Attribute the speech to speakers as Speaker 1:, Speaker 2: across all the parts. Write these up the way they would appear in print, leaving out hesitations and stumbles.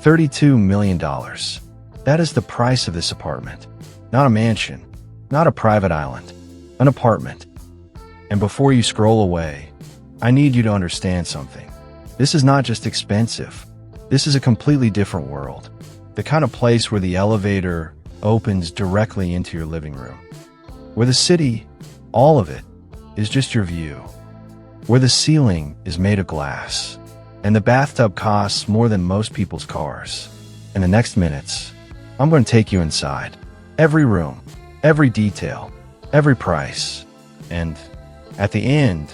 Speaker 1: $32 million. That is the price of this apartment. Not a mansion, not a private island, an apartment. And before you scroll away, I need you to understand something. This is not just expensive. This is a completely different world. The kind of place where the elevator opens directly into your living room. Where the city, all of it, is just your view. Where the ceiling is made of glass. And the bathtub costs more than most people's cars. In the next minutes, I'm going to take you inside. Every room, every detail, every price. And at the end,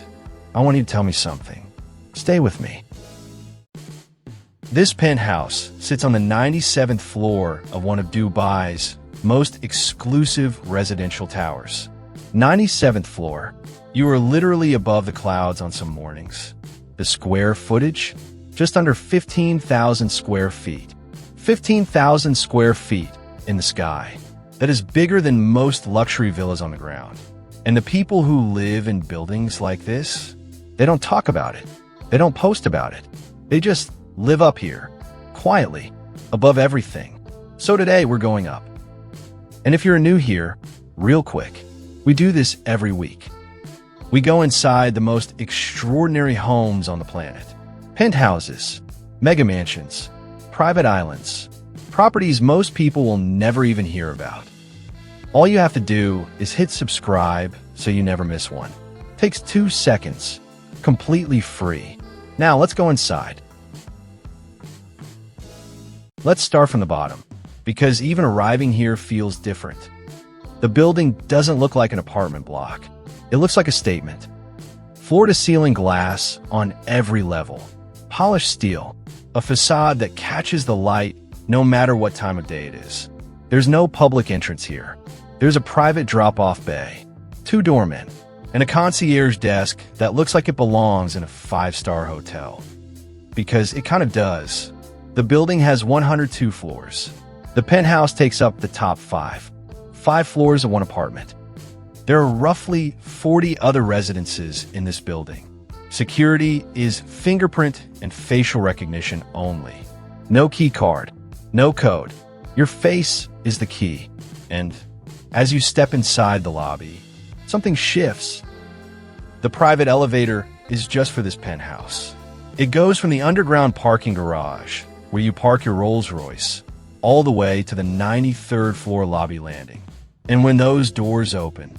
Speaker 1: I want you to tell me something. Stay with me. This penthouse sits on the 97th floor of one of Dubai's most exclusive residential towers. 97th floor. You are literally above the clouds on some mornings. The square footage? Just under 15,000 square feet. 15,000 square feet in the sky. That is bigger than most luxury villas on the ground. And the people who live in buildings like this, they don't talk about it. They don't post about it. They just live up here, quietly, above everything. So today we're going up. And if you're new here, real quick, we do this every week. We go inside the most extraordinary homes on the planet. Penthouses, mega mansions, private islands, properties most people will never even hear about. All you have to do is hit subscribe so you never miss one. Takes 2 seconds, completely free. Now let's go inside. Let's start from the bottom, because even arriving here feels different. The building doesn't look like an apartment block. It looks like a statement. Floor-to-ceiling glass on every level. Polished steel. A facade that catches the light no matter what time of day it is. There's no public entrance here. There's a private drop-off bay, 2 doormen, and a concierge desk that looks like it belongs in a 5-star hotel. Because it kind of does. The building has 102 floors. The penthouse takes up the top 5. 5 floors of one apartment. There are roughly 40 other residences in this building. Security is fingerprint and facial recognition only. No key card, no code. Your face is the key. And as you step inside the lobby, something shifts. The private elevator is just for this penthouse. It goes from the underground parking garage, where you park your Rolls-Royce, all the way to the 93rd floor lobby landing. And when those doors open,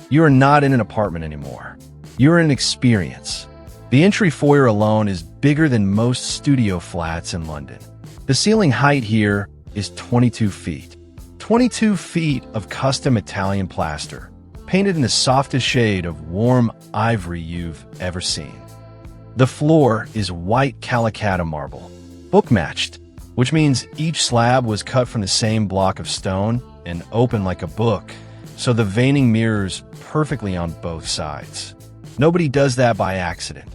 Speaker 1: you are not in an apartment anymore. You're in an experience. The entry foyer alone is bigger than most studio flats in London. The ceiling height here is 22 feet. 22 feet of custom Italian plaster, painted in the softest shade of warm ivory you've ever seen. The floor is white Calicut marble, book-matched, which means each slab was cut from the same block of stone and open like a book, so the veining mirrors perfectly on both sides. Nobody does that by accident.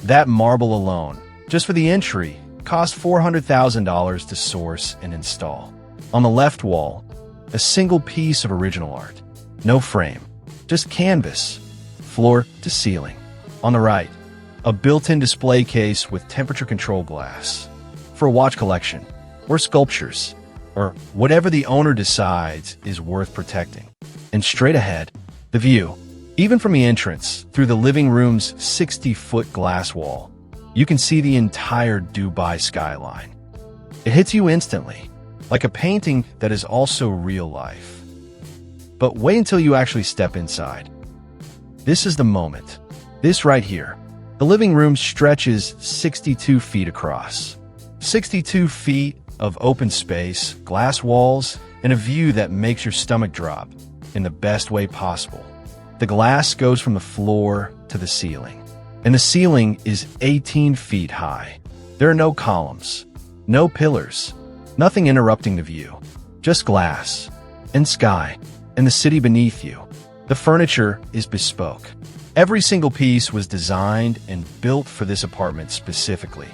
Speaker 1: That marble alone, just for the entry, cost $400,000 to source and install. On the left wall, a single piece of original art. No frame, just canvas, floor to ceiling. On the right, a built-in display case with temperature-control glass for a watch collection, or sculptures, or whatever the owner decides is worth protecting. And straight ahead, the view. Even from the entrance, through the living room's 60-foot glass wall, you can see the entire Dubai skyline. It hits you instantly, like a painting that is also real life. But wait until you actually step inside. This is the moment. This right here. The living room stretches 62 feet across. 62 feet of open space, glass walls, and a view that makes your stomach drop in the best way possible. The glass goes from the floor to the ceiling, and the ceiling is 18 feet high. There are no columns, no pillars, nothing interrupting the view, just glass and sky and the city beneath you. The furniture is bespoke. Every single piece was designed and built for this apartment specifically.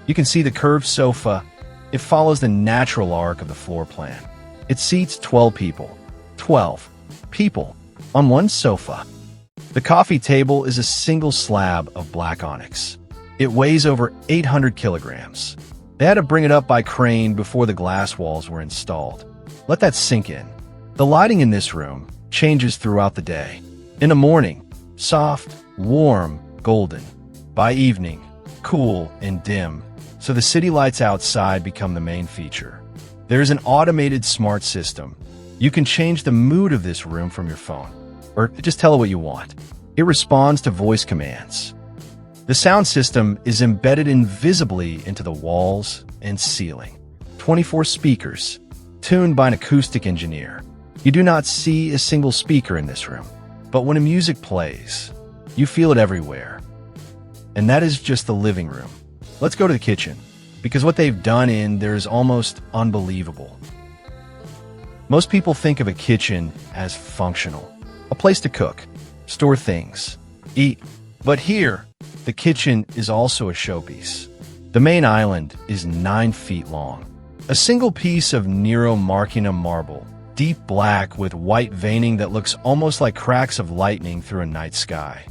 Speaker 1: You can see the curved sofa. It follows the natural arc of the floor plan. It seats 12 people. 12 people on one sofa. The coffee table is a single slab of black onyx. It weighs over 800 kilograms. They had to bring it up by crane before the glass walls were installed. Let that sink in. The lighting in this room changes throughout the day. In the morning, soft, warm, golden. By evening, cool and dim, so the city lights outside become the main feature. There's an automated smart system. You can change the mood of this room from your phone, or just tell it what you want. It responds to voice commands. The sound system is embedded invisibly into the walls and ceiling. 24 speakers, tuned by an acoustic engineer. You do not see a single speaker in this room, but when a music plays, you feel it everywhere. And that is just the living room. Let's go to the kitchen, because what they've done in there is almost unbelievable. Most people think of a kitchen as functional, a place to cook, store things, eat. But here, the kitchen is also a showpiece. The main island is 9 feet long. A single piece of Nero Marquina marble, deep black with white veining that looks almost like cracks of lightning through a night sky.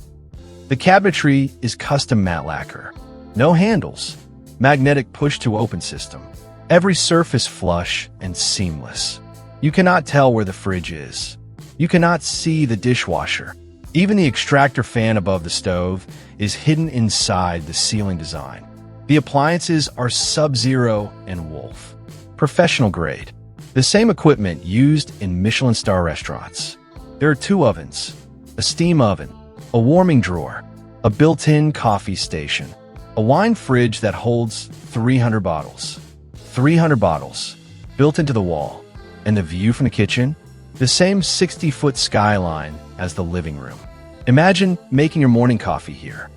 Speaker 1: The cabinetry is custom matte lacquer. No handles. Magnetic push-to-open system. Every surface flush and seamless. You cannot tell where the fridge is. You cannot see the dishwasher. Even the extractor fan above the stove is hidden inside the ceiling design. The appliances are Sub-Zero and Wolf. Professional grade. The same equipment used in Michelin star restaurants. There are 2 ovens, a steam oven, a warming drawer, a built-in coffee station, a wine fridge that holds 300 bottles. 300 bottles, built into the wall. And the view from the kitchen? The same 60-foot skyline as the living room. Imagine making your morning coffee here.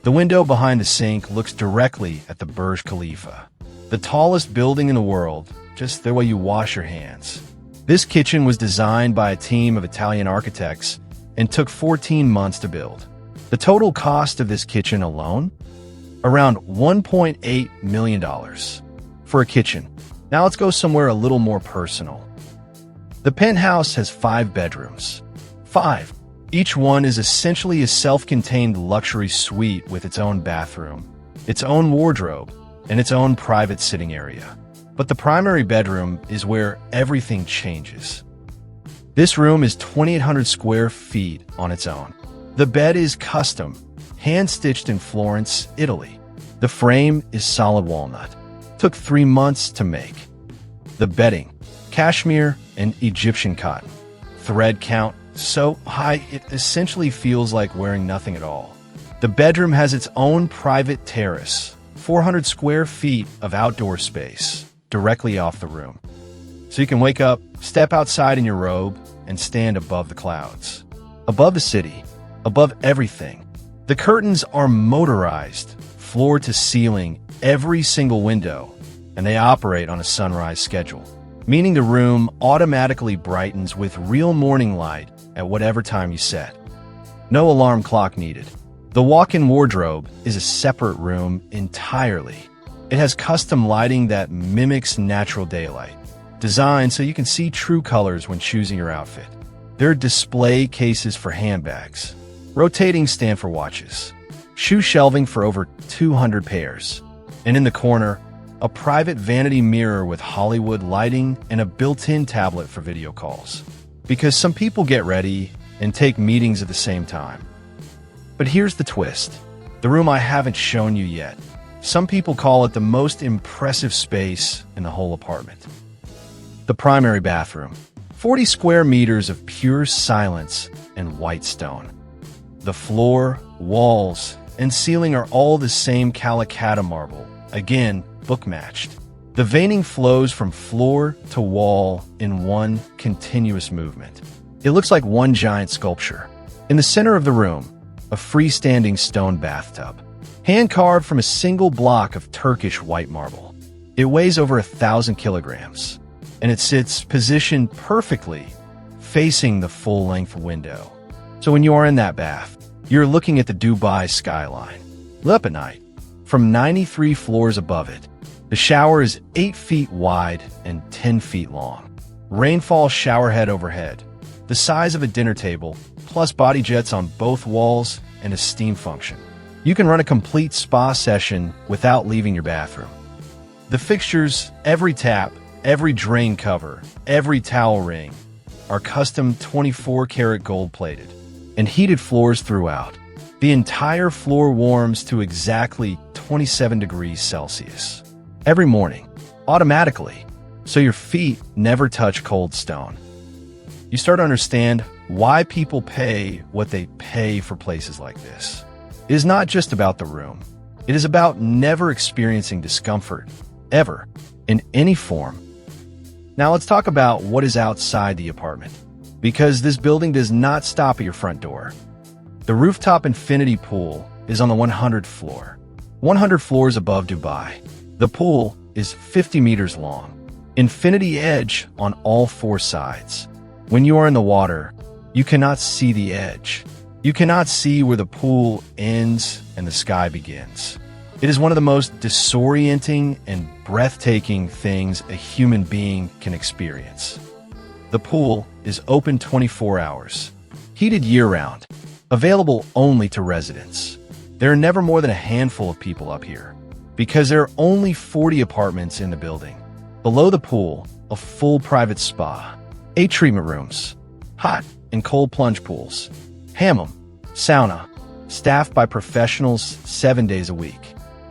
Speaker 1: The window behind the sink looks directly at the Burj Khalifa, the tallest building in the world, just the way you wash your hands. This kitchen was designed by a team of Italian architects and took 14 months to build. The total cost of this kitchen alone? Around $1.8 million for a kitchen. Now let's go somewhere a little more personal. The penthouse has 5 bedrooms. 5. Each one is essentially a self-contained luxury suite with its own bathroom, its own wardrobe, and its own private sitting area. But the primary bedroom is where everything changes. This room is 2,800 square feet on its own. The bed is custom, hand-stitched in Florence, Italy. The frame is solid walnut. Took 3 months to make. The bedding, cashmere and Egyptian cotton. Thread count so high it essentially feels like wearing nothing at all. The bedroom has its own private terrace, 400 square feet of outdoor space, directly off the room. So you can wake up, step outside in your robe, and stand above the clouds. Above the city, above everything. The curtains are motorized, floor to ceiling, every single window, and they operate on a sunrise schedule, meaning the room automatically brightens with real morning light at whatever time you set. No alarm clock needed. The walk-in wardrobe is a separate room entirely. It has custom lighting that mimics natural daylight, designed so you can see true colors when choosing your outfit. There are display cases for handbags, rotating stand for watches, shoe shelving for over 200 pairs, and in the corner, a private vanity mirror with Hollywood lighting and a built-in tablet for video calls. Because some people get ready and take meetings at the same time. But here's the twist. The room I haven't shown you yet. Some people call it the most impressive space in the whole apartment. The primary bathroom. 40 square meters of pure silence and white stone. The floor, walls, and ceiling are all the same Calacatta marble. Again, book-matched. The veining flows from floor to wall in one continuous movement. It looks like one giant sculpture. In the center of the room, a freestanding stone bathtub, hand-carved from a single block of Turkish white marble. It weighs over 1,000 kilograms, and it sits positioned perfectly, facing the full-length window. So when you are in that bath, you're looking at the Dubai skyline, lit up at night, from 93 floors above it. The shower is 8 feet wide and 10 feet long. Rainfall shower head overhead, the size of a dinner table, plus body jets on both walls and a steam function. You can run a complete spa session without leaving your bathroom. The fixtures, every tap, every drain cover, every towel ring, are custom 24-karat gold-plated and heated floors throughout. The entire floor warms to exactly 27 degrees Celsius every morning, automatically, so your feet never touch cold stone. You start to understand why people pay what they pay for places like this. It is not just about the room. It is about never experiencing discomfort, ever, in any form. Now let's talk about what is outside the apartment, because this building does not stop at your front door. The rooftop infinity pool is on the 100th floor, 100 floors above Dubai. The pool is 50 meters long, infinity edge on all four sides. When you are in the water, you cannot see the edge. You cannot see where the pool ends and the sky begins. It is one of the most disorienting and breathtaking things a human being can experience. The pool is open 24 hours, heated year-round, available only to residents. There are never more than a handful of people up here, because there are only 40 apartments in the building. Below the pool, a full private spa, 8 treatment rooms, hot and cold plunge pools, hammam, sauna, staffed by professionals 7 days a week.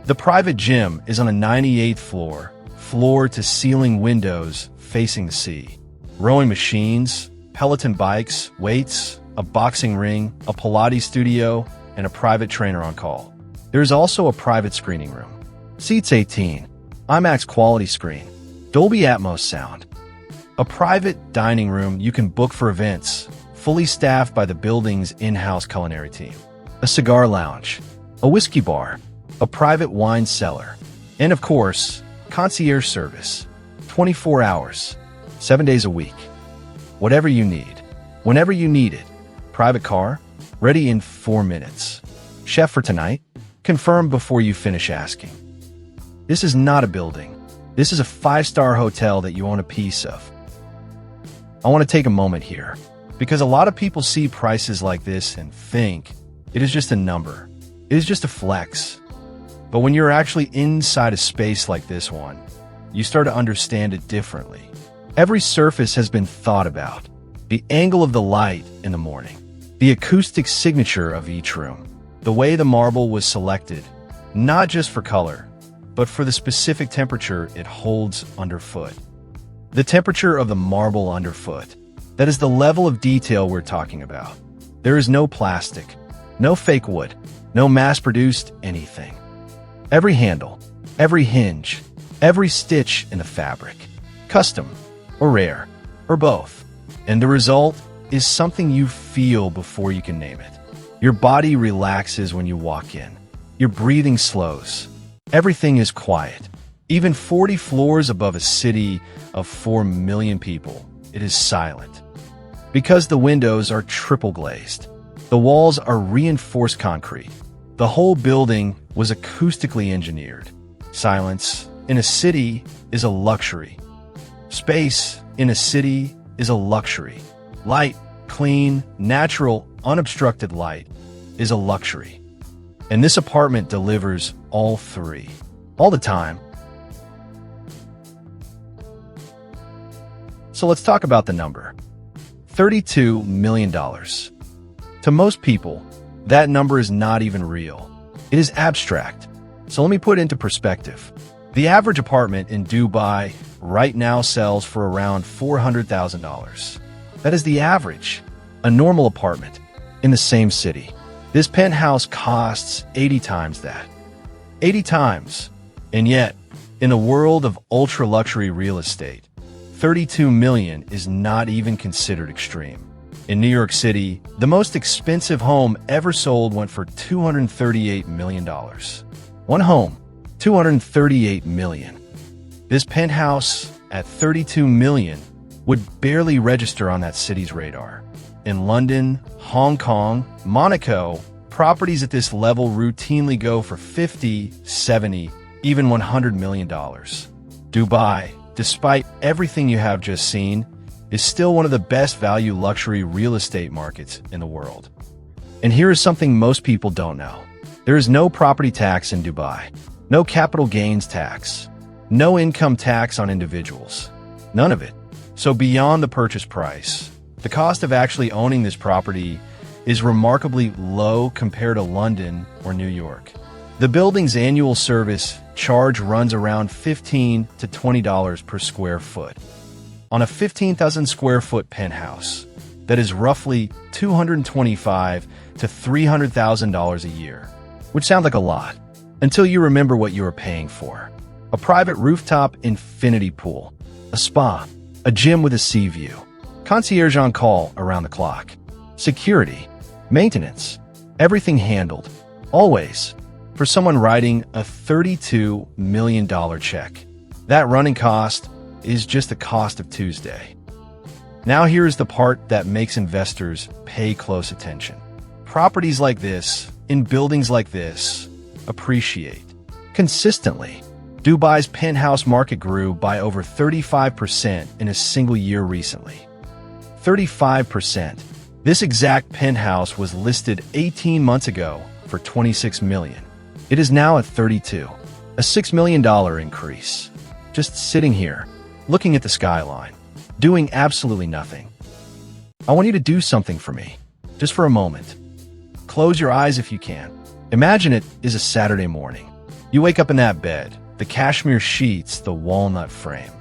Speaker 1: The private gym is on a 98th floor, floor-to-ceiling windows facing the sea. Rowing machines, Peloton bikes, weights, a boxing ring, a Pilates studio, and a private trainer on call. There is also a private screening room. Seats 18, IMAX quality screen, Dolby Atmos sound. A private dining room you can book for events, fully staffed by the building's in-house culinary team. A cigar lounge, a whiskey bar, a private wine cellar, and of course, concierge service, 24 hours, 7 days a week. Whatever you need, whenever you need it. Private car, ready in 4 minutes. Chef for tonight, confirm before you finish asking. This is not a building. This is a 5-star hotel that you own a piece of. I want to take a moment here, because a lot of people see prices like this and think it is just a number. It is just a flex. But when you're actually inside a space like this one, you start to understand it differently. Every surface has been thought about. The angle of the light in the morning, the acoustic signature of each room, the way the marble was selected, not just for color, but for the specific temperature it holds underfoot. The temperature of the marble underfoot, that is the level of detail we're talking about. There is no plastic, no fake wood, no mass-produced anything. Every handle, every hinge, every stitch in the fabric, custom or rare, or both. And the result is something you feel before you can name it. Your body relaxes when you walk in. Your breathing slows. Everything is quiet. Even 40 floors above a city of 4 million people, it is silent. Because the windows are triple glazed. The walls are reinforced concrete. The whole building was acoustically engineered. Silence in a city is a luxury. Space in a city is a luxury. Light, clean, natural, unobstructed light is a luxury. And this apartment delivers all three, all the time. So let's talk about the number. $32 million. To most people, that number is not even real. It is abstract. So let me put it into perspective. The average apartment in Dubai right now sells for around $400,000. That is the average. A normal apartment in the same city. This penthouse costs 80 times that. 80 times. And yet, in the world of ultra-luxury real estate, $32 million is not even considered extreme. In New York City, the most expensive home ever sold went for $238 million. One home, $238 million. This penthouse at $32 million would barely register on that city's radar. In London, Hong Kong, Monaco, properties at this level routinely go for $50, $70, even $100 million. Dubai, despite everything you have just seen, is still one of the best value luxury real estate markets in the world. And here is something most people don't know. There is no property tax in Dubai, no capital gains tax, No income tax on individuals. None of it. So beyond the purchase price, the cost of actually owning this property is remarkably low compared to London or New York. The building's annual service charge runs around $15 to $20 per square foot. On a 15,000 square foot penthouse, that is roughly $225,000 to $300,000 a year, which sounds like a lot, until you remember what you are paying for. A private rooftop infinity pool, a spa, a gym with a sea view, concierge on call around the clock, security, maintenance, everything handled, always, for someone writing a $32 million check. That running cost is just the cost of Tuesday. Now here's the part that makes investors pay close attention. Properties like this, in buildings like this, appreciate consistently. Dubai's penthouse market grew by over 35% in a single year recently. 35%. This exact penthouse was listed 18 months ago for $26 million. It is now at 32, a $6 million increase. Just sitting here, looking at the skyline, doing absolutely nothing. I want you to do something for me, just for a moment. Close your eyes if you can. Imagine it is a Saturday morning. You wake up in that bed, the cashmere sheets, the walnut frame.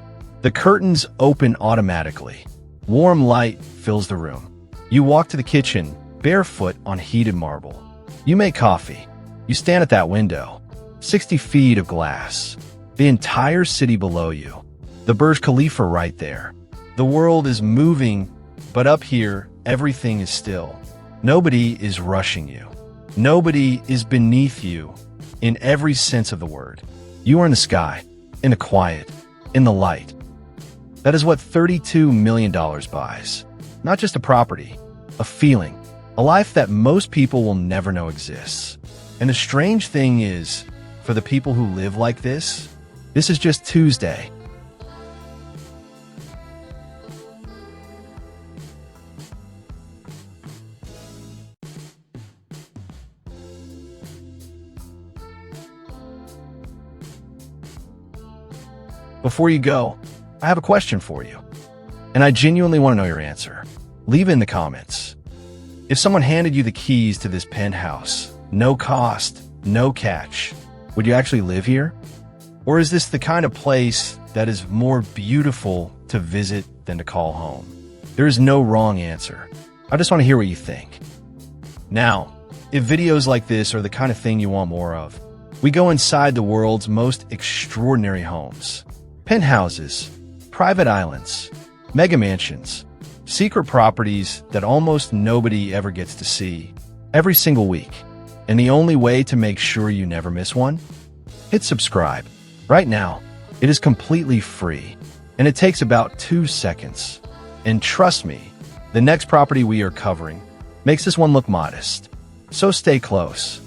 Speaker 1: The curtains open automatically. Warm light fills the room. You walk to the kitchen, barefoot on heated marble. You make coffee. You stand at that window. 60 feet of glass. The entire city below you. The Burj Khalifa right there. The world is moving, but up here, everything is still. Nobody is rushing you. Nobody is beneath you, in every sense of the word. You are in the sky, in the quiet, in the light. That is what $32 million buys. Not just a property, a feeling, a life that most people will never know exists. And the strange thing is, for the people who live like this is just Tuesday. Before you go, I have a question for you, and I genuinely want to know your answer. Leave it in the comments. If someone handed you the keys to this penthouse, no cost, no catch, would you actually live here? Or is this the kind of place that is more beautiful to visit than to call home? There is no wrong answer. I just want to hear what you think. Now, if videos like this are the kind of thing you want more of, we go inside the world's most extraordinary homes. Penthouses, private islands, mega mansions, secret properties that almost nobody ever gets to see, every single week. And the only way to make sure you never miss one? Hit subscribe. Right now, it is completely free, and it takes about 2 seconds. And trust me, the next property we are covering makes this one look modest. So stay close.